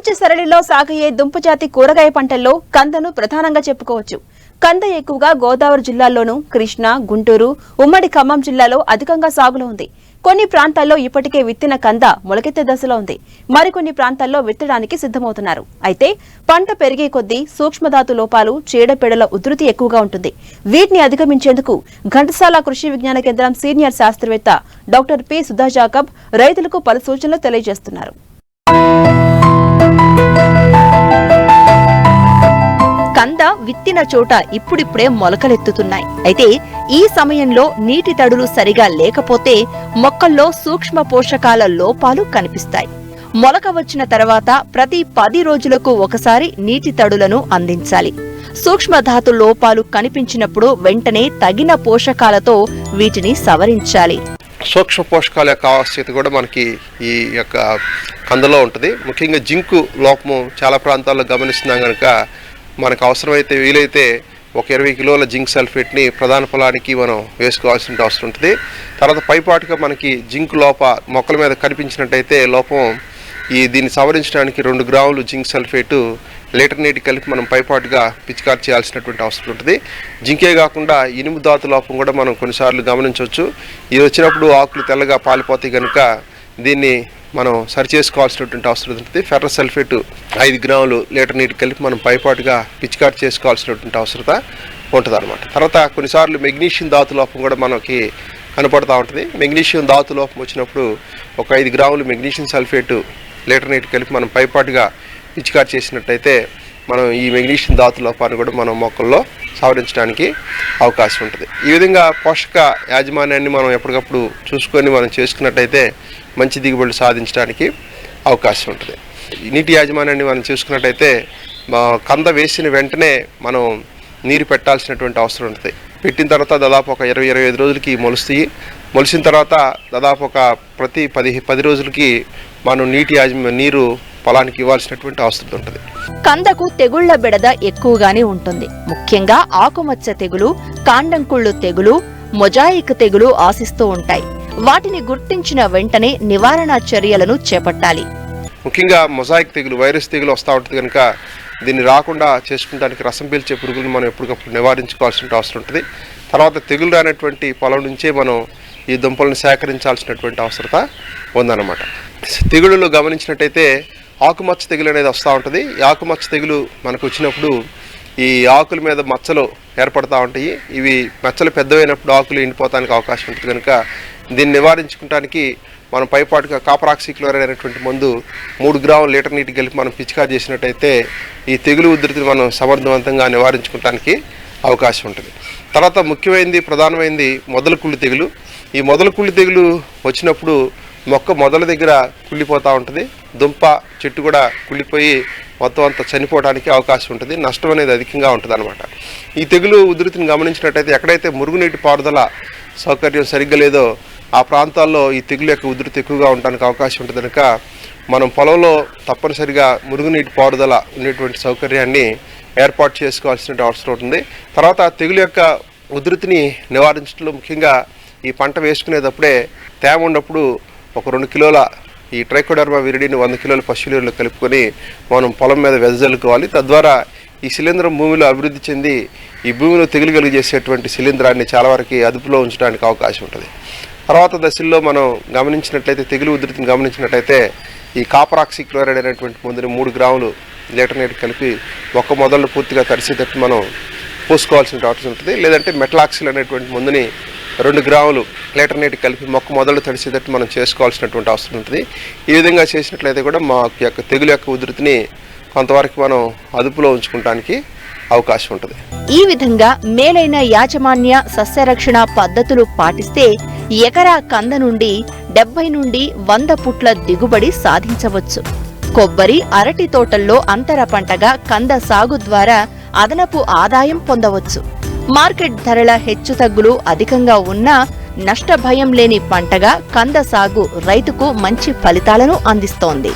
అభిరుచి సరళిలో సాగయ్యే దుంపజాతి కూరగాయ పంటల్లో కందను ప్రధానంగా చెప్పుకోవచ్చు. కంద ఎక్కువగా గోదావరి జిల్లాల్లోనూ, కృష్ణా, గుంటూరు, ఉమ్మడి ఖమ్మం జిల్లాలో అధికంగా సాగులో ఉంది. కొన్ని ప్రాంతాల్లో ఇప్పటికే విత్తిన కంద మొలకెత్తే దశలో ఉంది. మరికొన్ని ప్రాంతాల్లో విత్తడానికి సిద్ధమవుతున్నారు. అయితే పంట పెరిగే కొద్దీ సూక్ష్మధాతు లోపాలు, చీడపీడల ఉధృతి ఎక్కువగా ఉంటుంది. వీటిని అధిగమించేందుకు ఘంటసాల కృషి విజ్ఞాన కేంద్రం సీనియర్ శాస్త్రవేత్త డాక్టర్ పి. సుధా జాకబ్ రైతులకు పలు సూచనలు తెలియజేస్తున్నారు. కంద విత్తిన చోట ఇప్పుడిప్పుడే మొలకలెత్తుతున్నాయి. అయితే ఈ సమయంలో నీటి తడులు సరిగా లేకపోతే మొక్కల్లో సూక్ష్మ పోషకాల లోపాలు కనిపిస్తాయి. మొలక వచ్చిన తర్వాత ప్రతి 10 రోజులకు ఒకసారి నీటి తడులను అందించాలి. సూక్ష్మధాతు లోపాలు కనిపించినప్పుడు వెంటనే తగిన పోషకాలతో వీటిని సవరించాలి. సూక్ష్మ పోషకాల యొక్క ఆవశ్యకత కూడా మనకి ఈ యొక్క కందలో ఉంటుంది. ముఖ్యంగా జింకు లోపము చాలా ప్రాంతాల్లో గమనిస్తున్నాం కనుక మనకు అవసరమైతే వీలైతే ఒక 20 కిలోల జింక్ సల్ఫేట్ని ప్రధాన పొలానికి మనం వేసుకోవాల్సిన అవసరం ఉంటుంది. తర్వాత పైపాటుగా మనకి జింక్ మొక్కల మీద కనిపించినట్టయితే లోపం దీన్ని సవరించడానికి 2 గ్రాములు జింక్ సల్ఫేటు లీటర్ నీటి కలిపి మనం పైపాటుగా పిచికారి చేయాల్సినటువంటి అవసరం ఉంటుంది. జింకే కాకుండా ఇనుము ధాతు లోపం కూడా మనం కొన్నిసార్లు గమనించవచ్చు. ఇది వచ్చినప్పుడు ఆకులు తెల్లగా పాలిపోతాయి కనుక దీన్ని మనం సరిచేసుకోవాల్సినటువంటి అవసరం ఉంటుంది. ఫెర్రస్ సల్ఫేటు 5 గ్రాములు లీటర్ నీటి కలిపి మనం పైపాటుగా పిచికారి చేసుకోవాల్సినటువంటి అవసరత ఉంటుంది అన్నమాట. తర్వాత కొన్నిసార్లు మెగ్నీషియం ధాతు లోపం కూడా మనకి కనపడుతూ ఉంటుంది. మెగ్నీషియం ధాతు లోపం వచ్చినప్పుడు ఒక 5 గ్రాములు మెగ్నీషియం సల్ఫేటు లీటర్ నీటి కలిపి మనం పైపాటుగా పిచికారి చేసినట్టయితే మనం ఈ మెగ్నీషియం ధాతు లోపాన్ని కూడా మనం మొక్కల్లో సవరించడానికి అవకాశం ఉంటుంది. ఈ విధంగా పోషక యాజమాన్యాన్ని మనం ఎప్పటికప్పుడు చూసుకొని మనం చేసుకున్నట్టయితే మంచి దిగుబడులు సాధించడానికి అవకాశం ఉంటుంది. నీటి యాజమాన్యాన్ని మనం చూసుకున్నట్టయితే కంద వేసిన వెంటనే మనం నీరు పెట్టాల్సినటువంటి అవసరం ఉంటుంది. పెట్టిన తర్వాత దాదాపు ఒక 20-25 రోజులకి మొలిసిన తర్వాత దాదాపు ఒక ప్రతి 10 రోజులకి మనం నీరు పొలానికి ఇవ్వాల్సినటువంటి అవసరం ఉంటుంది. కందకు తెగుళ్ల బెడద ఎక్కువగానే ఉంటుంది. ముఖ్యంగా ఆకుమచ్చ తెగులు, కాండంకుళ్ళు తెగులు, మొజాయిక్ తెగులు ఆశిస్తూ ఉంటాయి. వాటిని గుర్తించిన వెంటనే నివారణ చర్యలను చేపట్టాలి. ముఖ్యంగా మొజాయిక్ తెగులు, వైరస్ తెగులు వస్తూ ఉంటుంది కనుక దీన్ని రాకుండా చేసుకుంటానికి రసం పీల్చే పురుగులను మనం ఎప్పటికప్పుడు నివారించుకోవాల్సిన అవసరం ఉంటుంది. తర్వాత తెగులు రానటువంటి పొలం నుంచే మనం ఈ దుంపలను సేకరించాల్సినటువంటి అవసరత ఉందన్నమాట. తెగుళ్ళలో గమనించినట్టయితే ఆకుమచ్చ తెగులు అనేది వస్తూ ఉంటుంది. ఈ ఆకుమచ్చ తెగులు మనకు వచ్చినప్పుడు ఈ ఆకుల మీద మచ్చలు ఏర్పడుతూ ఉంటాయి. ఇవి మచ్చలు పెద్దవైనప్పుడు ఆకులు ఎండిపోతానికి అవకాశం ఉంటుంది కనుక దీన్ని నివారించుకోవడానికి మనం పైపాటుగా కాపర్ ఆక్సీక్లోరైడ్ అనేటువంటి మందు 3 గ్రాముల లీటర్ నీటి కలిపి మనం పిచికారి చేసినట్టయితే ఈ తెగులు ఉధృతిని మనం సమర్థవంతంగా నివారించుకోవడానికి అవకాశం ఉంటుంది. తర్వాత ప్రధానమైనది మొదలు కుళ్ళు తెగులు. ఈ మొదలు కుళ్ళు తెగులు వచ్చినప్పుడు మొక్క మొదల దగ్గర కుళ్ళిపోతూ ఉంటుంది. దుంప చెట్టు కూడా కుళ్ళిపోయి మొత్తం అంతా చనిపోవడానికి అవకాశం ఉంటుంది. నష్టం అనేది అధికంగా ఉంటుంది అనమాట. ఈ తెగులు ఉధృతిని గమనించినట్టయితే ఎక్కడైతే మురుగునీటి పారుదల సౌకర్యం సరిగ్గా లేదో ఆ ప్రాంతాల్లో ఈ తెగులు యొక్క ఉధృతి ఎక్కువగా ఉండడానికి అవకాశం ఉంటుంది కనుక మనం పొలంలో తప్పనిసరిగా మురుగునీటి పారుదల ఉండేటువంటి సౌకర్యాన్ని ఏర్పాటు చేసుకోవాల్సిన అవసరం ఉంటుంది. తర్వాత తెగులు యొక్క ఉధృతిని నివారించడంలో ముఖ్యంగా ఈ పంట వేసుకునేటప్పుడే తేమ ఉన్నప్పుడు ఒక 2 కిలోల ఈ ట్రైకోడర్మా విరిడిని 100 కిలోల పశువులలో కలుపుకొని మనం పొలం మీద వెదజల్లుకోవాలి. తద్వారా ఈ శిలీంధ్రం భూమిలో అభివృద్ధి చెంది ఈ భూమిలో తెగులు కలిగేసేటువంటి శిలీంధ్రాన్ని చాలా వరకు అదుపులో ఉంచడానికి అవకాశం ఉంటుంది. తర్వాత దశల్లో మనం గమనించినట్లయితే తెగులు ఉధృతిని గమనించినట్లయితే ఈ కాపర్ ఆక్సీక్లోరైడ్ అనేటువంటి మందుని 3 గ్రాములు లీటర్ నీటి కలిపి మొక్క మొదళ్ళు పూర్తిగా తడిసేటట్టు మనం పోసుకోవాల్సిన అవసరం ఉంటుంది. లేదంటే మెటలాక్సిల్ అనేటువంటి మందుని 2 గ్రాములు లీటర్ నీటి కలిపి మొక్క మొదలు తడిసేటట్టు మనం చేసుకోవాల్సినటువంటి అవసరం ఉంటుంది. ఈ విధంగా చేసినట్లయితే కూడా మా యొక్క తెగులు యొక్క ఉధృతిని కొంతవరకు మనం అదుపులో ఉంచుకోవడానికి అవకాశం ఉంటుంది. ఈ విధంగా మేలైన యాజమాన్య సస్యరక్షణ పద్ధతులు పాటిస్తే ఎకరా కంద నుండి 70 నుండి 100 పుట్ల దిగుబడి సాధించవచ్చు. కొబ్బరి, అరటి తోటల్లో అంతర పంటగా కంద సాగు ద్వారా అదనపు ఆదాయం పొందవచ్చు. మార్కెట్ ధరల హెచ్చుతగ్గులు అధికంగా ఉన్నా నష్టభయం లేని పంటగా కంద సాగు రైతుకు మంచి ఫలితాలను అందిస్తోంది.